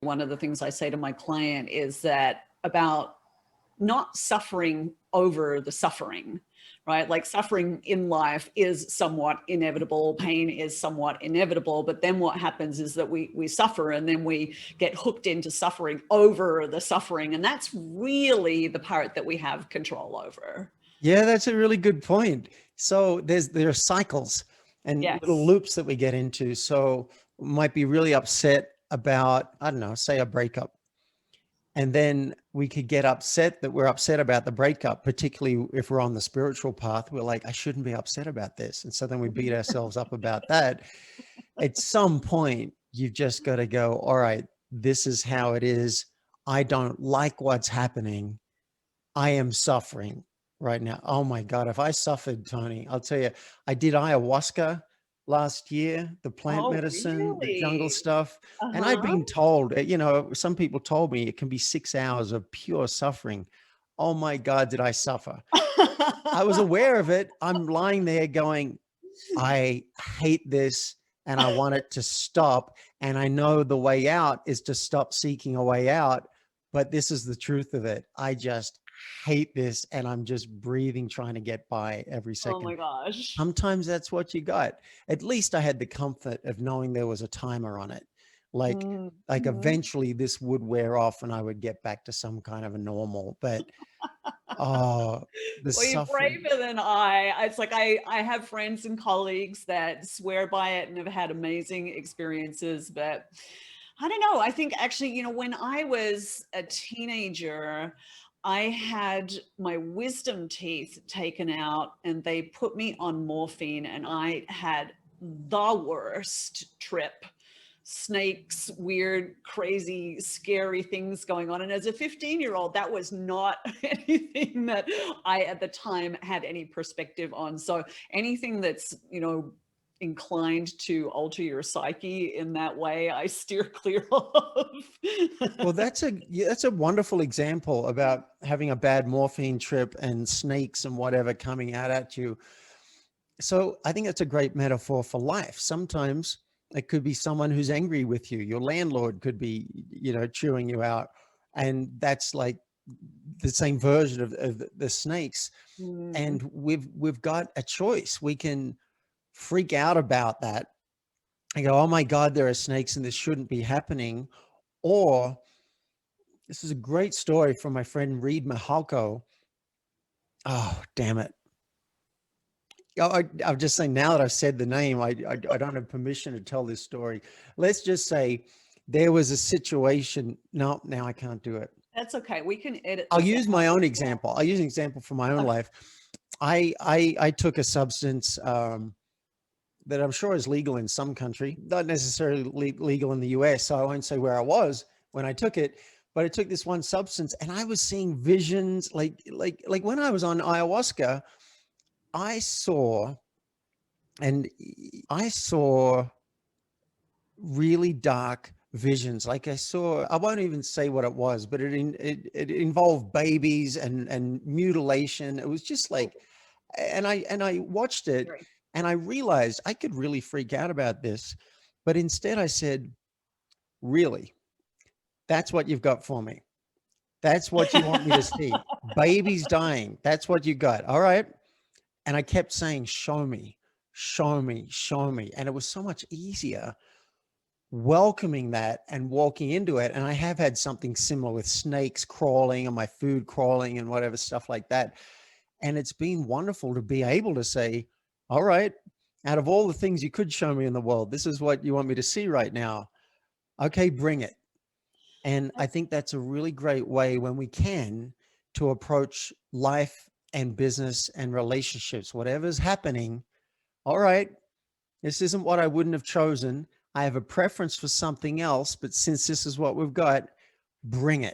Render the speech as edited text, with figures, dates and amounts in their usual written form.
One of the things I say to my client is that about not suffering over the suffering, right? Like suffering in life is somewhat inevitable, pain is somewhat inevitable, but then what happens is that we suffer and then we get hooked into suffering over the suffering, and that's really the part that we have control over. Yeah, that's a really good point. So there are cycles and little Yes. loops that we get into. So might be really upset about, I don't know, say a breakup. And then we could get upset that we're upset about the breakup, particularly if we're on the spiritual path. We're like, I shouldn't be upset about this. And so then we beat ourselves up about that. At some point, you've just got to go, all right, this is how it is. I don't like what's happening. I am suffering right now. Oh my God. If I suffered, Tony, I'll tell you, I did ayahuasca last year, the plant Oh, medicine, the jungle really? stuff. And I'd Uh-huh. been told, you know, some people told me it can be 6 hours of pure suffering. Oh my God, did I suffer? I was aware of it. I'm lying there going, I hate this and I want it to stop. And I know the way out is to stop seeking a way out. But this is the truth of it. I just hate this and I'm just breathing, trying to get by every Oh second. my gosh. Sometimes that's what you got. At least I had the comfort of knowing there was a timer on it. Like, like Mhm. eventually this would wear off and I would get back to some kind of a normal. But oh, the Well, you're suffering. braver than I. It's like I have friends and colleagues that swear by it and have had amazing experiences, but I don't know. I think actually, when I was a teenager, I had my wisdom teeth taken out and they put me on morphine, and I had the worst trip. Snakes, weird, crazy, scary things going on. And as a 15-year-old, that was not anything that I at the time had any perspective on. So anything that's, inclined to alter your psyche in that way, I steer clear of. Well, that's a wonderful example about having a bad morphine trip and snakes and whatever coming out at you. So I think that's a great metaphor for life. Sometimes it could be someone who's angry with you. Your landlord could be, you know, chewing you out, and that's like the same version of the snakes. Mm. And we've got a choice. We can freak out about that and go, "Oh my God, there are snakes, and this shouldn't be happening," or this is a great story from my friend Reed Mahalko. Oh, damn it. I'm just saying now that I've said the name, I don't have permission to tell this story. Let's just say there was a situation. No, now I can't do it. That's okay. We can edit I'll this use my out. own example. I'll use an example from my own Okay. life. I took a substance that I'm sure is legal in some country, not necessarily legal in the US. So I won't say where I was when I took it, but I took this one substance and I was seeing visions like when I was on ayahuasca, I saw and I saw really dark visions. Like I won't even say what it was, but it involved babies and mutilation. It was just Oh, like, and I watched it scary. and I realized I could really freak out about this, but instead I said, really, that's what you've got for me. That's what you want me to see. Babies dying. That's what you got. All right. And I kept saying, show me, show me, show me. And it was so much easier welcoming that and walking into it. And I have had something similar with snakes crawling and my food crawling and whatever stuff like that. And it's been wonderful to be able to say, all right, out of all the things you could show me in the world, this is what you want me to see right now. Okay, bring it. And I think that's a really great way when we can to approach life and business and relationships, whatever's happening. All right, this isn't what I wouldn't have chosen. I have a preference for something else, but since this is what we've got, bring it.